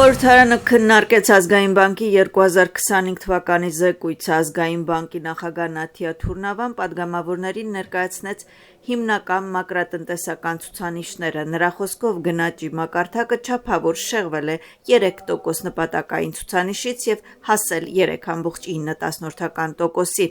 Խորհրդարանը քննարկեց Ազգային բանկի 2025 թվականի զեկույցը։ Ազգային բանկի նախագահ Նաթիա Թուրնավան պատգամավորներին ներկայացնեց հիմնական մակրոտնտեսական ցուցանիշները։ Նրա խոսքով գնաճի մակարդակը չափավոր շեղվել է 3% նպատակային ցուցանիշից եւ հասել 3.9%-ի։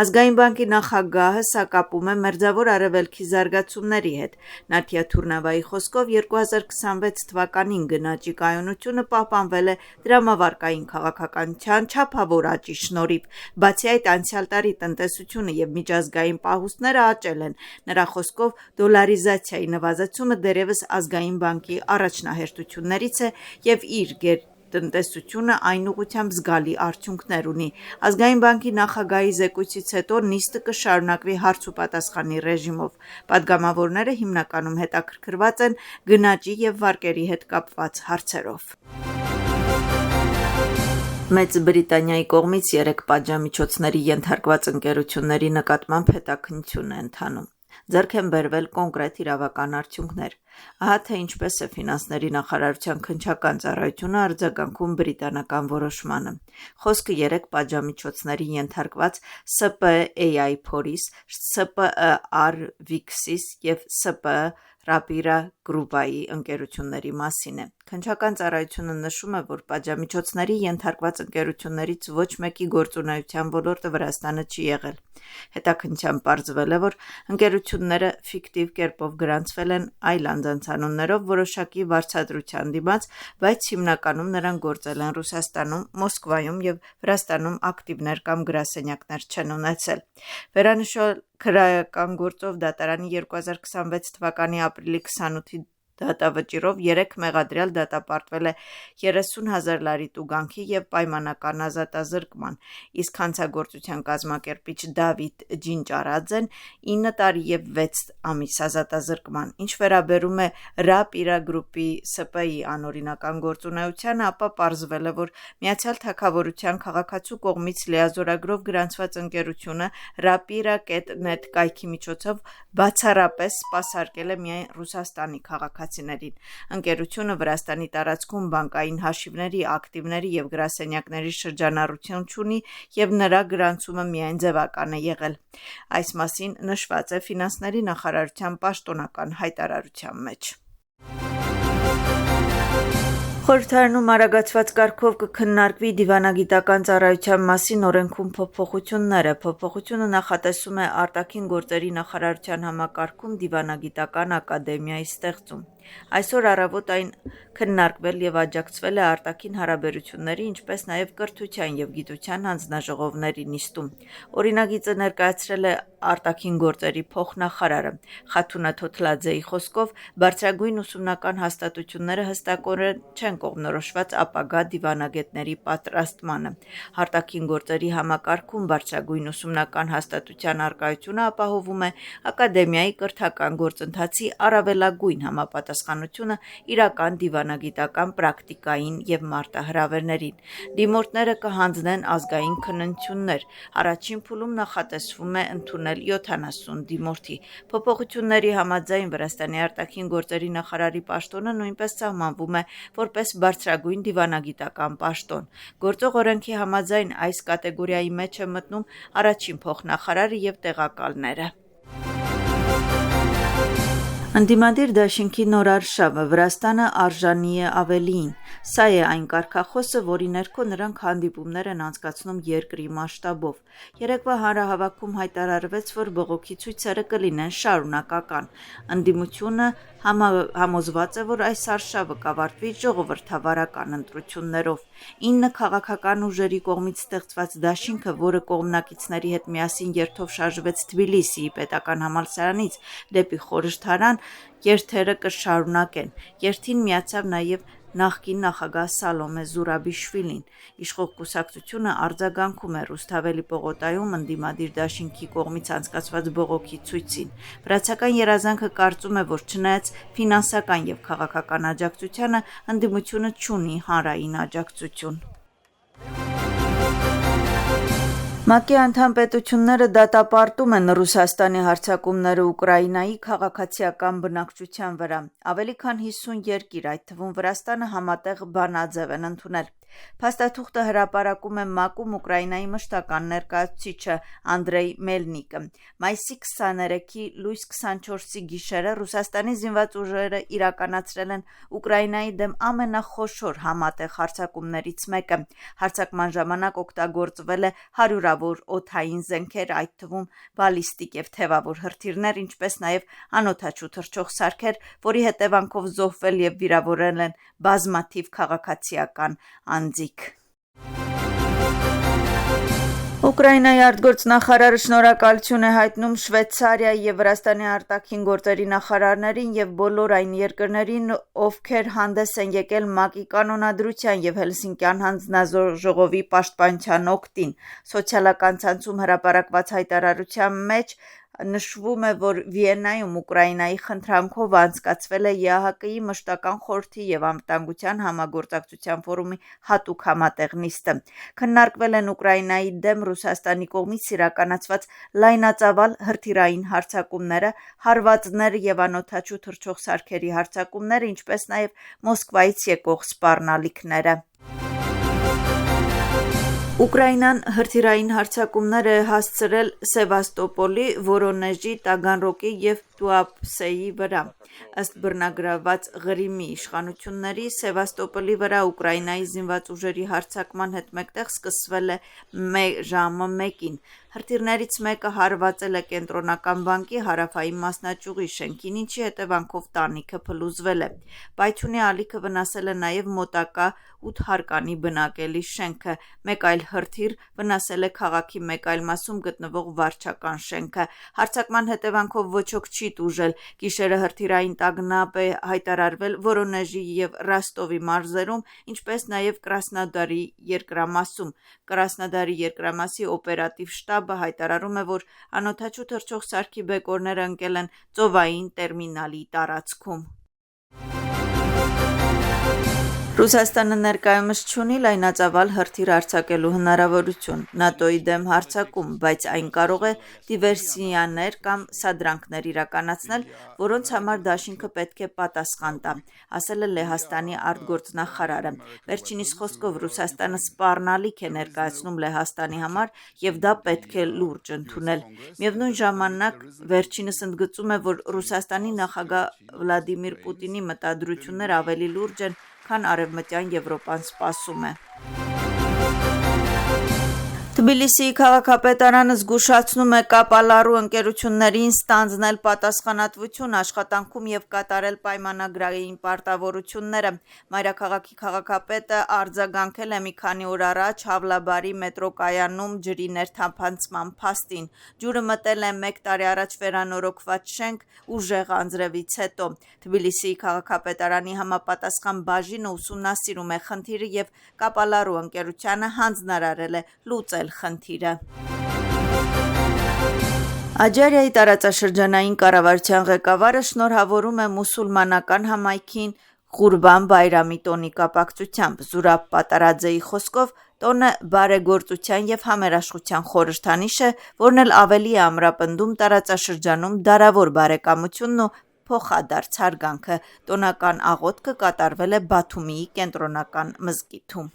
Ազգային բանկի նախագահը սա կապում է Մերձավոր Արևելքի զարգացումների հետ։ Նաթիա Թուրնավայի խոսքով 2026 թվականին գնաճի կայունությունը պահպանվել է դրամավարկային քաղաքականության չափավոր աճի շնորհիվ։ Բացի այդ, անցյալ տարի տնտեսությունը եւ միջազգային պահուստները աճել են։ Նրա խոսքով դոլարիզացիայի նվազեցումը դեռևս Ազգային բանկի առաջնահերթություններից է եւ իր տնտեսությունը այն ուղղությամբ զգալի արդյունքներ ունի։ Ազգային բանկի նախագահի զեկույցից հետո նիստը կշարունակվի հարց ու պատասխանի ռեժիմով։ Պատգամավորները հիմնականում հետաքրքրված են գնաճի եւ վարկերի հետ կապված հարցերով։ Մեծ Բրիտանիայի կողմից 3 պատժամիջոցների ենթարկված ընկերությունների նկատմամբ հետաքննություն է ընթանում։ Ձեռք են բերվել կոնկրետ իրավական արդյունքներ։ Ահա թե ինչպես է ֆինանսների նախարարության քննչական ծառայությունը արձագանքում բրիտանական որոշմանը։ Խոսքը 3 պատժամիջոցների ենթարկված SPE AI Foris, SPE Arvixis եւ SPE Rapira Group-ի ընկերությունների մասին է։ Քննչական ծառայությունը նշում է, որ պատժամիջոցների ենթարկված ընկերություններից ոչ մեկի գործունեության ոլորտը Վրաստանը չի եղել։ Հետաքննության պարզվել է, որ ընկերությունները ֆիկտիվ կերպով գրանցվել են այլ անձանց անուններով որոշակի վարձատրության դիմաց, բայց հիմնականում նրանք գործել են Ռուսաստանում, Մոսկվայում եւ Վրաստանում ակտիվներ կամ գրասենյակներ չեն ունեցել։ Վերանշյալ քրեական գործով դատարանի 2026 թվականի ապրիլի 28-ի դատավճիրով 3 մեղադրյալ դատապարտվել է 30,000 լարի տուգանքի եւ պայմանական ազատազրկման, իսկ հանցագործության կազմակերպիչ Դավիթ Ջինճարաձեն 9 տարի եւ 6 ամիս ազատազրկման։ Ինչ վերաբերում է Rapira Group-ի SPE-ի անօրինական գործունեությանը, ապա պարզվել է, որ Միացյալ Թագավորության քաղաքացու կողմից լիազորագրով գրանցված ընկերությունը Rapira.net կայքի միջոցով բացառապես սպասարկել է միայն Ռուսաստանի քաղաքացիներին։ Ընկերությունը Վրաստանի տարածքում բանկային հաշիվների, ակտիվների եւ գրասենյակների շրջանառություն չունի եւ նրա գրանցումը միայն ձևական է եղել։ Այս մասին նշված է ֆինանսների նախարարության պաշտոնական հայտարարության մեջ։ Խորհրդարանում արագացված կարգով կքննարկվի դիվանագիտական ծառայության մասին օրենքում փոփոխությունները։ Փոփոխությունը նախատեսում է արտաքին գործերի նախարարության համակարգում դիվանագիտական ակադեմիայի ստեղծում։ Այսօր առավոտ այն քննարկվել եւ աջակցվել է արտաքին հարաբերությունների, ինչպես նաեւ կրթության եւ գիտության հանձնաժողովների նիստում։ Օրինագիծը ներկայացրել է արտաքին գործերի փոխնախարարը Խաթունա Թոթլաձեի խոսքով բարձրագույն ուսումնական հաստատությունները հստակորեն չեն կողմնորոշված ապագա դիվանագետների պատրաստմանը։ Արտաքին գործերի համակարգում բարձրագույն ուսումնական հաստատության առկայությունը ապահովում է ակադեմիայի կրթական գործընթացի առավելագույն համապատասխանությունը իրական դիվանագիտական պրակտիկային եւ մարտահրավերներին։ Դիմորդները կհանձնեն ազգային քննություններ։ Առաջին փուլում նախատեսվում է ընդունել 70 դիմորդի։ Փոփոխությունների համաձայն Վրաստանի արտաքին գործերի նախարարի պաշտոնը նույնպես սահմանվում է որպես բարձրագույն դիվանագիտական պաշտոն։ Գործող օրենքի համաձայն այս կատեգորիայի մեջ է մտնում առաջին փոխնախարարը եւ տեղակալները։ Ընդդիմադիր դաշինքի նոր արշավը Վրաստանը արժանի է ավելիին։ Սա է այն կարգախոսը, որի ներքո նրանք հանդիպումներ են անցկացնում երկրի մասշտաբով։ Երեկվա հանրահավաքում հայտարարվեց, որ բողոքի ցույցերը կլինեն շարունակական։ Ընդդիմությունը համոզված է, որ այս արշավը կավարտվի ժողովրդավարական ընտրություններով։ 9 քաղաքական ուժերի կողմից ստեղծված դաշինքը, որը կողմնակիցների հետ միասին երթով շարժվեց Թբիլիսիի պետական համալսարանից դեպի խորհրդարան, երթերը կշարունակեն։ Երթին միացավ նաև նախկին նախագահ Սալոմե Զուրաբիշվիլին։ Իշխող կուսակցությունը արձագանքում է Ռուսթավելի պողոտայում ընդդիմադիր դաշինքի կողմից անցկացված բողոքի ցույցին։ Վրացական երազանքը կարծում է, որ չնայած ֆինանսական եւ քաղաքական աջակցությանը, ընդդիմությունը չունի հանրային աջակցություն։ ՄԱԿ-ի անդամ պետությունները դատապարտում են Ռուսաստանի հարձակումները Ուկրաինայի քաղաքացիական բնակչության վրա։ Ավելի քան 50 երկիր, այդ թվում Վրաստանը, համատեղ բանաձև են ընդունել։ Փաստաթուղթը հրապարակում է ՄԱԿ-ում Ուկրաինայի մշտական ներկայացուցիչը Անդրեյ Մելնիկը։ Մայիսի 23-ի լույս 24-ի գիշերը Ռուսաստանի զինված ուժերը իրականացրել են Ուկրաինայի դեմ ամենախոշոր համատեղ հարձակումներից մեկը։ Հարձակման ժամանակ օգտագործվել է հարյուրավոր օդային զենքեր, այդ թվում բալիստիկ և թևավոր հրթիռներ, ինչպես նաև անօդաչու թռչող սարքեր, որի հետևանքով զոհվել և վիրավորվել են բազմաթիվ քաղաքացիական անձիկ։ Ուկրաինայի արտգործնախարարը շնորհակալություն է հայտնում Շվեյցարիայի և Վրաստանի արտաքին գործերի նախարարներին և բոլոր այն երկրներին, ովքեր հանդես են եկել ՄԱԿ-ի կանոնադրության և Հելսինկյան հանձնաժողովի պաշտպանության օգտին։ Սոցիալական ցանցում հրապարակված հայտարարության մեջ նշվում է, որ Վիեննայում Ուկրաինայի խնդրանքով անցկացվել է ԵԱՀԿ-ի մշտական խորհրդի և անվտանգության համագործակցության ֆորումի հատուկ համատեղ նիստը։ Քննարկվել են Ուկրաինայի դեմ Ռուսաստանի կողմից իրականացված լայնածավալ հրթիռային հարձակումները, հարվածներ և անօդաչու թռչող սարքերի հարձակումները, ինչպես նաև Մոսկվայից եկող սպառնալիքները։ Ուկրաինան հրթիռային հարձակումներ է հասցրել Սևաստոպոլի, Վորոնեժի, Տագանրոգի և Туапսեի վրա։ Ըստ բռնագրավված Ղրիմի իշխանությունների, Սևաստոպոլի վրա Ուկրաինայի զինված ուժերի հարձակման հետ մեկտեղ սկսվել է ժամը 1-ին։ Հրթիռներից մեկը հարվածել է Կենտրոնական բանկի հարավային մասնաճյուղի շենքին, ինչի հետևանքով տանիքը փլուզվել է։ Պայթյունի ալիքը վնասել է նաև մոտակա 8 հարկանի բնակելի շենքը։ Մեկ այլ հրթիռ վնասել է քաղաքի մեկ այլ մասում գտնվող վարչական շենքը։ Հարձակման հետևանքով ոչոք չի տուժել։ Գիշերը հրթիռային տագնապ է հայտարարվել Վորոնեժի և Ռոստովի մարզերում, ինչպես նաև Կրասնոդարի երկրամասում։ Կրասնոդարի երկրամասի օպերատիվ շտաբը հայտարարում է, որ անօդաչու թռչող սարքի բեկորները ընկել են ծովային տերմինալի տարածքում։ Ռուսաստանը ներկայումս չունի լայնածավալ հրթիռ արձակելու հնարավորություն ՆԱՏՕ-ի դեմ հարձակում, բայց այն կարող է դիվերսիաներ կամ սադրանքներ իրականացնել, որոնց համար դաշինքը պետք է պատասխան տա, ասել է Լեհաստանի արտգործնախարարը։ Վերջինիս խոսքով Ռուսաստանը սպառնալիք է ներկայացնում Լեհաստանի համար և դա պետք է լուրջ ընդունել։ Միևնույն ժամանակ վերջինս ընդգծում է, որ Ռուսաստանի նախագահ Վլադիմիր Պուտինի մտադրությունները ավելի լուրջ են, քան Արևմտյան Եվրոպան սպասում է։ Թբիլիսիի քաղաքապետարանը զգուշացնում է կապալառու ընկերություններին ստանձնել պատասխանատվություն աշխատանքում և կատարել պայմանագրային պարտավորությունները։ Մայրաքաղաքի քաղաքապետը արձագանքել է մի քանի օր առաջ Հավլաբարի մետրո կայանում ջրի ներթափանցման փաստին։ Ջուրը մտել է 1 տարի առաջ վերանորոգված շենք ուժեղ անձրևից հետո։ Թբիլիսիի քաղաքապետարանի համապատասխան բաժինը ուսումնասիրում է խնդիրը և կապալառու ընկերությանը հանձնարարել է լուծել խնդիրը։ Աջարիայի տարածաշրջանային կառավարության ղեկավարը շնորհավորում է մուսուլմանական համայնքին Ղուրբան բայրամի տոնի կապակցությամբ։ Զուրաբ Պատարաձեի խոսքով տոնը բարեգործության և համերաշխության խորհրդանիշ է, որն էլ ավելի է ամրապնդում տարածաշրջանում դարավոր բարեկամությունն ու փոխադարձ հարգանքը։ Տոնական աղոթքը կատարվել է Բաթումիի կենտրոնական մզկիթում։